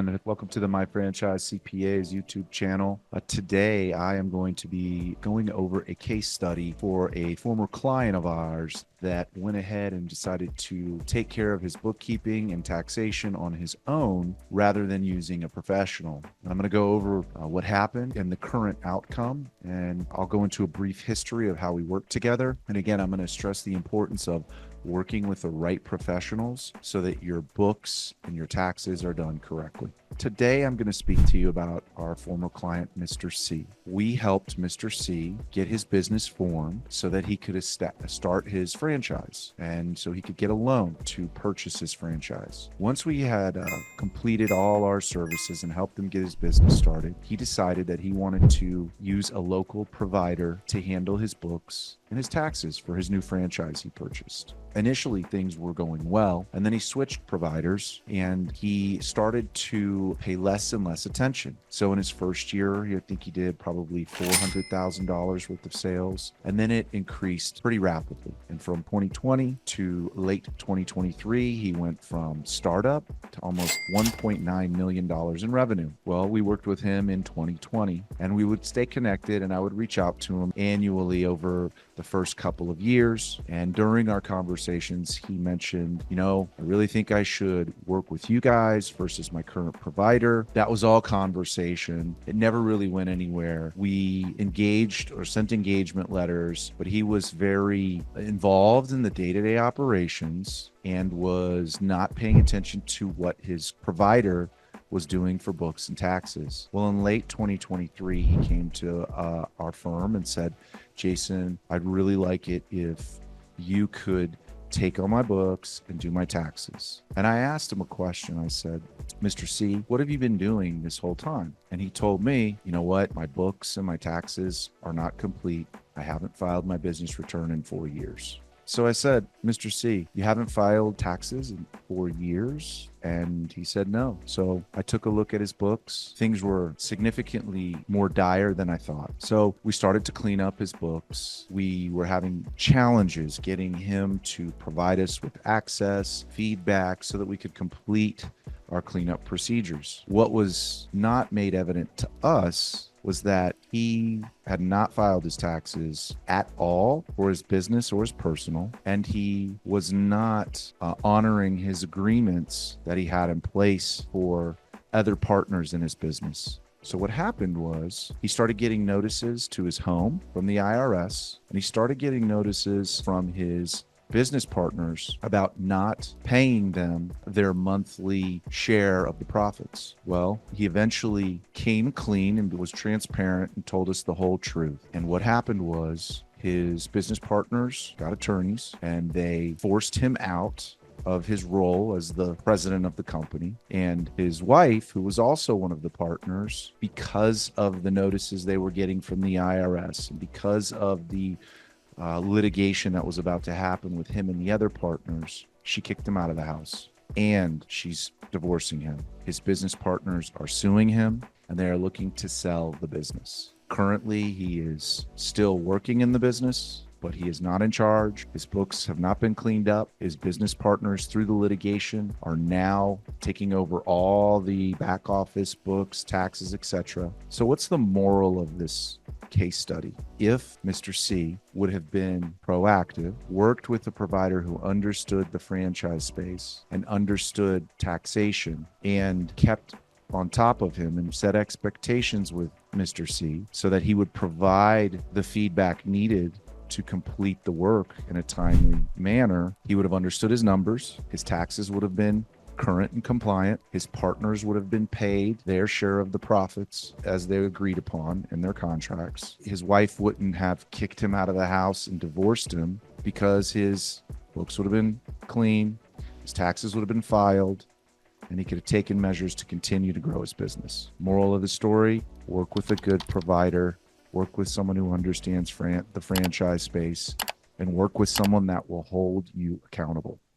everyone. Welcome to the My Franchise CPAs YouTube channel. Today, I am going to be going over a case study for a former client of ours that went ahead and decided to take care of his bookkeeping and taxation on his own rather than using a professional. And I'm going to go over what happened and the current outcome, and I'll go into a brief history of how we work together. And again, I'm going to stress the importance of working with the right professionals so that your books and your taxes are done correctly. Today, I'm going to speak to you about our former client, Mr. C. We helped Mr. C get his business formed so that he could start his franchise and so he could get a loan to purchase his franchise. Once we had completed all our services and helped him get his business started, he decided that he wanted to use a local provider to handle his books and his taxes for his new franchise he purchased. Initially, things were going well, and then he switched providers and he started to pay less and less attention. So in his first year, I think he did probably $400,000 worth of sales, and then it increased pretty rapidly. And from 2020 to late 2023, he went from startup to almost $1.9 million in revenue. Well, we worked with him in 2020, and we would stay connected, and I would reach out to him annually over the first couple of years. And during our conversations, he mentioned, I really think I should work with you guys versus my current provider. That was all conversation. It never really went anywhere. We engaged or sent engagement letters, but he was very involved in the day-to-day operations and was not paying attention to what his provider was doing for books and taxes. Well, in late 2023, he came to our firm and said, Jason, I'd really like it if you could take on my books and do my taxes. And I asked him a question. I said, Mr. C, what have you been doing this whole time? And he told me, you know what? My books and my taxes are not complete. I haven't filed my business return in 4 years. So I said, Mr. C, you haven't filed taxes in 4 years? And he said no. So I took a look at his books. Things were significantly more dire than I thought. So we started to clean up his books. We were having challenges getting him to provide us with access, feedback, so that we could complete our cleanup procedures. What was not made evident to us was that he had not filed his taxes at all for his business or his personal, and he was not honoring his agreements that he had in place for other partners in his business. So what happened was he started getting notices to his home from the IRS, and he started getting notices from his business partners about not paying them their monthly share of the profits. Well, he eventually came clean and was transparent and told us the whole truth. And what happened was his business partners got attorneys and they forced him out of his role as the president of the company. And his wife, who was also one of the partners, because of the notices they were getting from the IRS and because of the litigation that was about to happen with him and the other partners, she kicked him out of the house and she's divorcing him. His business partners are suing him and they are looking to sell the business. Currently, he is still working in the business, but he is not in charge. His books have not been cleaned up. His business partners through the litigation are now taking over all the back office books, taxes, etc. So what's the moral of this case study? If Mr. C would have been proactive, worked with a provider who understood the franchise space and understood taxation and kept on top of him and set expectations with Mr. C so that he would provide the feedback needed to complete the work in a timely manner, he would have understood his numbers. His taxes would have been current and compliant. His partners would have been paid their share of the profits as they agreed upon in their contracts. His wife wouldn't have kicked him out of the house and divorced him because his books would have been clean, his taxes would have been filed, and he could have taken measures to continue to grow his business. Moral of the story, work with a good provider, work with someone who understands the franchise space, and work with someone that will hold you accountable.